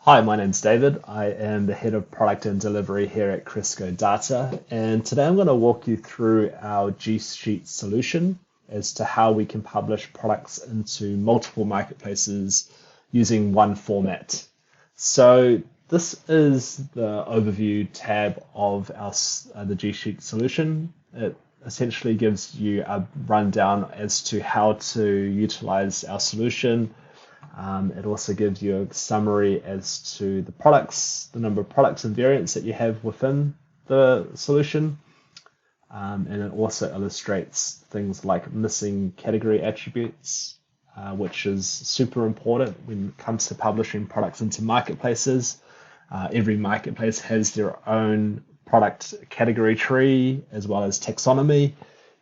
Hi, my name's David. I am the head of product and delivery here at CrescoData, and today I'm going to walk you through our G Sheet solution as to how we can publish products into multiple marketplaces using one format. So this is the overview tab of the G Sheet solution. It essentially gives you a rundown as to how to utilize our solution. It also gives you a summary as to the products, the number of products and variants that you have within the solution. And it also illustrates things like missing category attributes, which is super important when it comes to publishing products into marketplaces. Every marketplace has their own product category tree as well as taxonomy.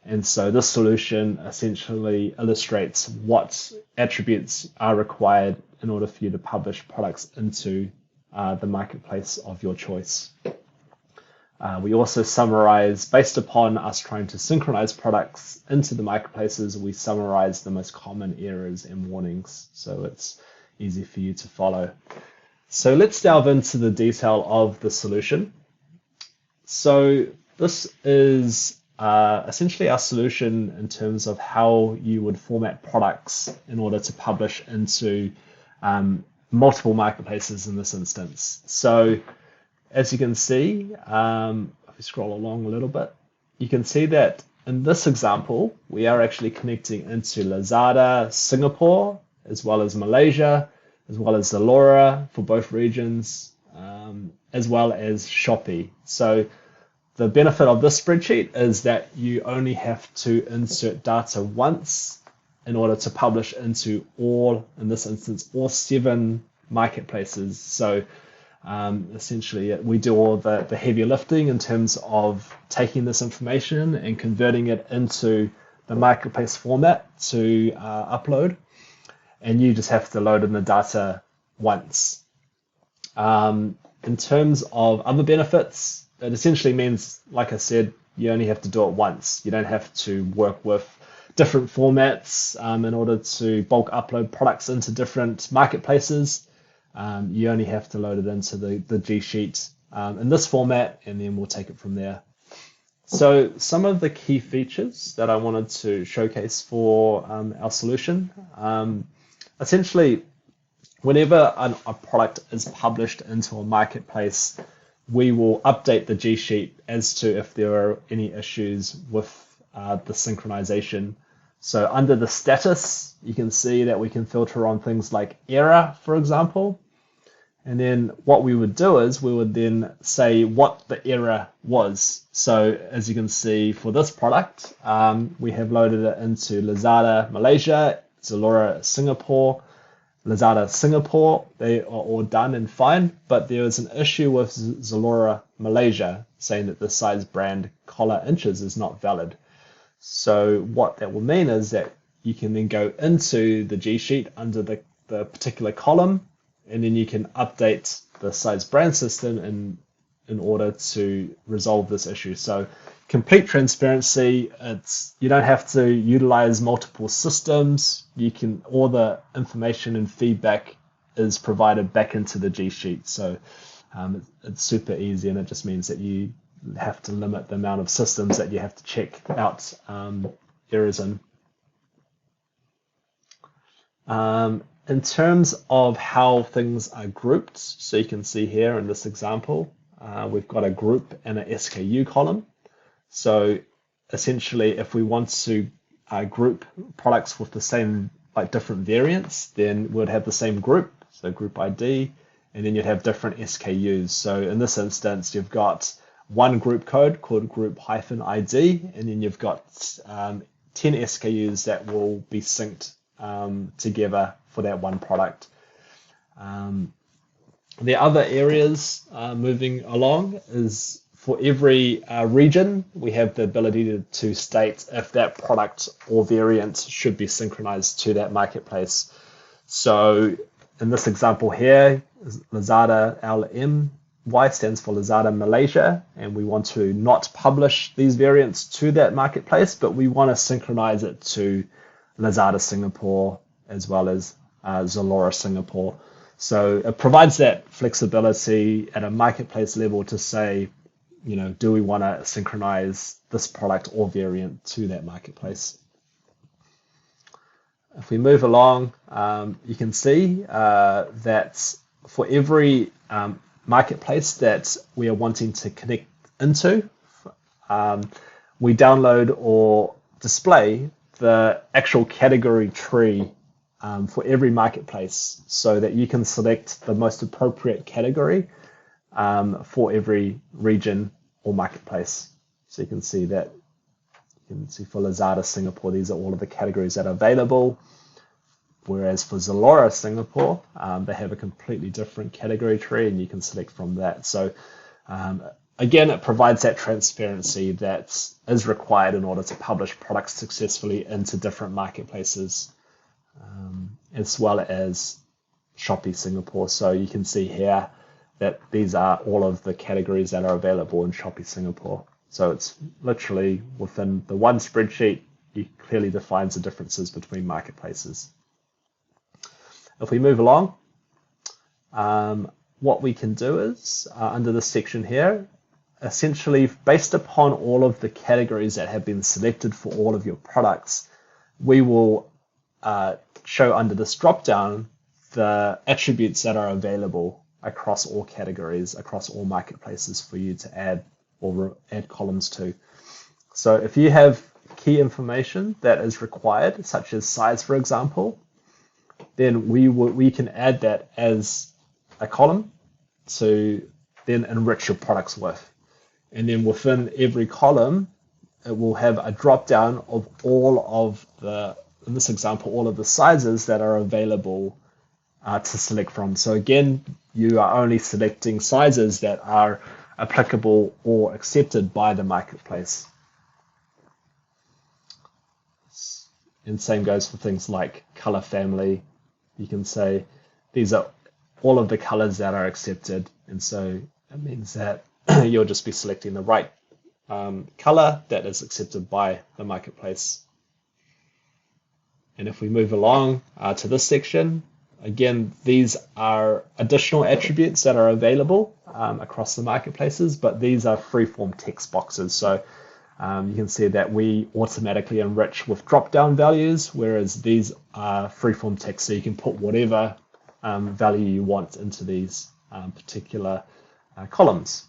And so this solution essentially illustrates what attributes are required in order for you to publish products into the marketplace of your choice. We also summarize, based upon us trying to synchronize products into the marketplaces, we summarize the most common errors and warnings, so it's easy for you to follow. So let's delve into the detail of the solution. So this is essentially our solution in terms of how you would format products in order to publish into multiple marketplaces in this instance. So as you can see, if we scroll along a little bit, you can see that in this example, we are actually connecting into Lazada, Singapore, as well as Malaysia, as well as Zalora for both regions, as well as Shopee. So the benefit of this spreadsheet is that you only have to insert data once in order to publish into all, in this instance, all 7 marketplaces. So essentially, we do all the heavy lifting in terms of taking this information and converting it into the marketplace format to upload. And you just have to load in the data once. In terms of other benefits, it essentially means, like I said, you only have to do it once. You don't have to work with different formats in order to bulk upload products into different marketplaces. You only have to load it into the G Sheet in this format, and then we'll take it from there. So some of the key features that I wanted to showcase for our solution. Essentially, whenever a product is published into a marketplace, we will update the G Sheet as to if there are any issues with the synchronization. So under the status, you can see that we can filter on things like error, for example. And then what we would do is we would then say what the error was. So as you can see for this product, we have loaded it into Lazada Malaysia, Zalora Singapore, Lazada Singapore. They are all done and fine, but there is an issue with Zalora Malaysia saying that the size brand collar inches is not valid. So what that will mean is that you can then go into the G Sheet under the particular column, and then you can update the size brand system in order to resolve this issue. So complete transparency. You don't have to utilize multiple systems. All the information and feedback is provided back into the G Sheet. So it's super easy, and it just means that you have to limit the amount of systems that you have to check out errors in. In terms of how things are grouped, so you can see here in this example, we've got a group and an SKU column. So essentially, if we want to group products with the same, like different variants, then we'd have the same group, so group ID, and then you'd have different SKUs. So in this instance, you've got one group code called group-ID, and then you've got 10 SKUs that will be synced together for that one product. The other areas moving along is for every region, we have the ability to state if that product or variant should be synchronized to that marketplace. So in this example here, Lazada LMY stands for Lazada Malaysia, and we want to not publish these variants to that marketplace, but we want to synchronize it to Lazada Singapore as well as Zalora Singapore. So it provides that flexibility at a marketplace level to say, do we want to synchronize this product or variant to that marketplace? If we move along, you can see that for every marketplace that we are wanting to connect into, we download or display the actual category tree for every marketplace so that you can select the most appropriate category for every region or marketplace. So you can see that. You can see for Lazada Singapore, these are all of the categories that are available. Whereas for Zalora Singapore, they have a completely different category tree, and you can select from that. So again, it provides that transparency that is required in order to publish products successfully into different marketplaces, as well as Shopee Singapore. So you can see here that these are all of the categories that are available in Shopee Singapore. So it's literally within the one spreadsheet, it clearly defines the differences between marketplaces. If we move along, what we can do is, under this section here, essentially based upon all of the categories that have been selected for all of your products, we will show under this drop-down the attributes that are available across all categories, across all marketplaces for you to add or add columns to. So if you have key information that is required, such as size, for example, then we can add that as a column to then enrich your products with. And then within every column, it will have a drop down of all of the, in this example, all of the sizes that are available to select from. So again, you are only selecting sizes that are applicable or accepted by the marketplace. And same goes for things like color family. You can say these are all of the colors that are accepted. And so it means that you'll just be selecting the right color that is accepted by the marketplace. And if we move along to this section, again, these are additional attributes that are available across the marketplaces, but these are free-form text boxes. So you can see that we automatically enrich with drop-down values, whereas these are free-form text, so you can put whatever value you want into these particular columns.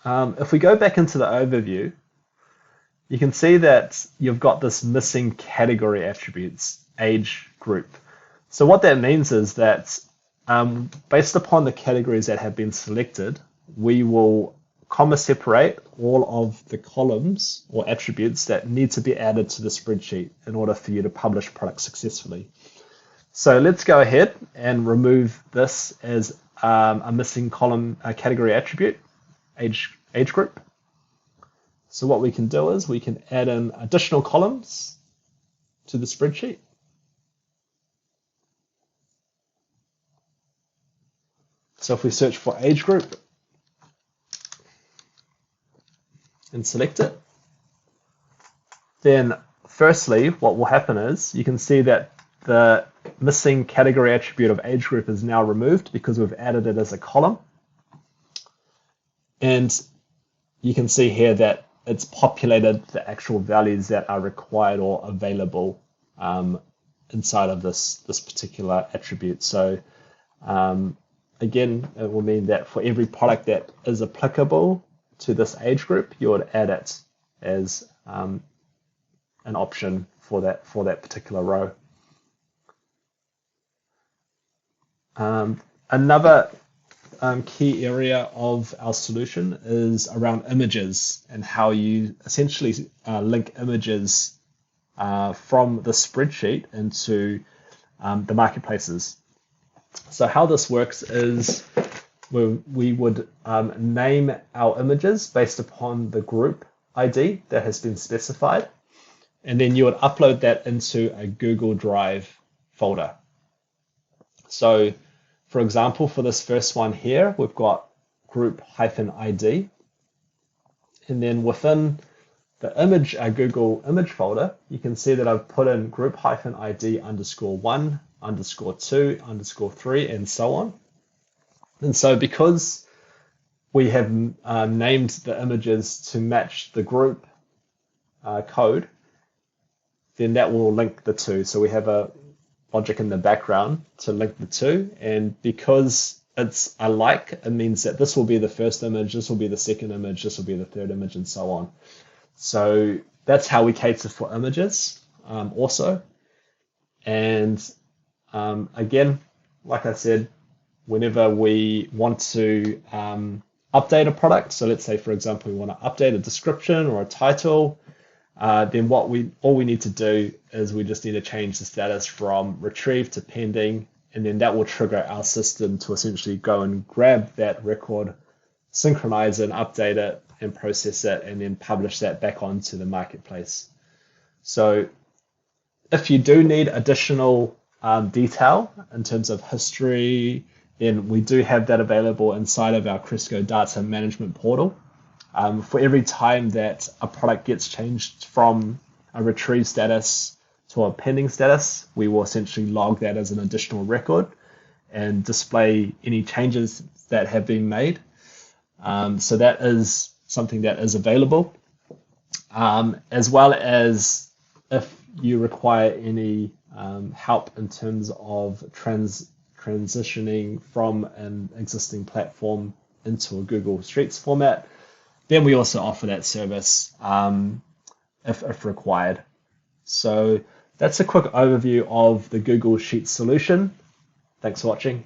If we go back into the overview, you can see that you've got this missing category attributes, age group. So what that means is that based upon the categories that have been selected, we will comma separate all of the columns or attributes that need to be added to the spreadsheet in order for you to publish products successfully. So let's go ahead and remove this as a missing column category attribute, age group. So what we can do is we can add in additional columns to the spreadsheet. So if we search for age group and select it, then firstly, what will happen is you can see that the missing category attribute of age group is now removed because we've added it as a column. And you can see here that it's populated the actual values that are required or available inside of this particular attribute. So again, it will mean that for every product that is applicable to this age group, you would add it as an option for that particular row. Another key area of our solution is around images and how you essentially link images from the spreadsheet into the marketplaces. So how this works is we would name our images based upon the group ID that has been specified, and then you would upload that into a Google Drive folder. So for example, for this first one here, we've got group-ID, and then within the image, Google image folder, you can see that I've put in group-ID_1 _2, _3, and so on. And so because we have named the images to match the group code, then that will link the two. So we have a logic in the background to link the two. And because it's alike, it means that this will be the first image, this will be the second image, this will be the third image, and so on. So that's how we cater for images also. And again, like I said, whenever we want to update a product, so let's say, for example, we want to update a description or a title, then all we need to do is we just need to change the status from retrieved to pending, and then that will trigger our system to essentially go and grab that record, synchronize it, update it, and process it, and then publish that back onto the marketplace. So if you do need additional detail in terms of history, then we do have that available inside of our CrescoData management portal. For every time that a product gets changed from a retrieve status to a pending status, we will essentially log that as an additional record and display any changes that have been made. So that is something that is available, as well as if you require any help in terms of transitioning from an existing platform into a Google Sheets format, then we also offer that service if required. So that's a quick overview of the Google Sheets solution. Thanks for watching.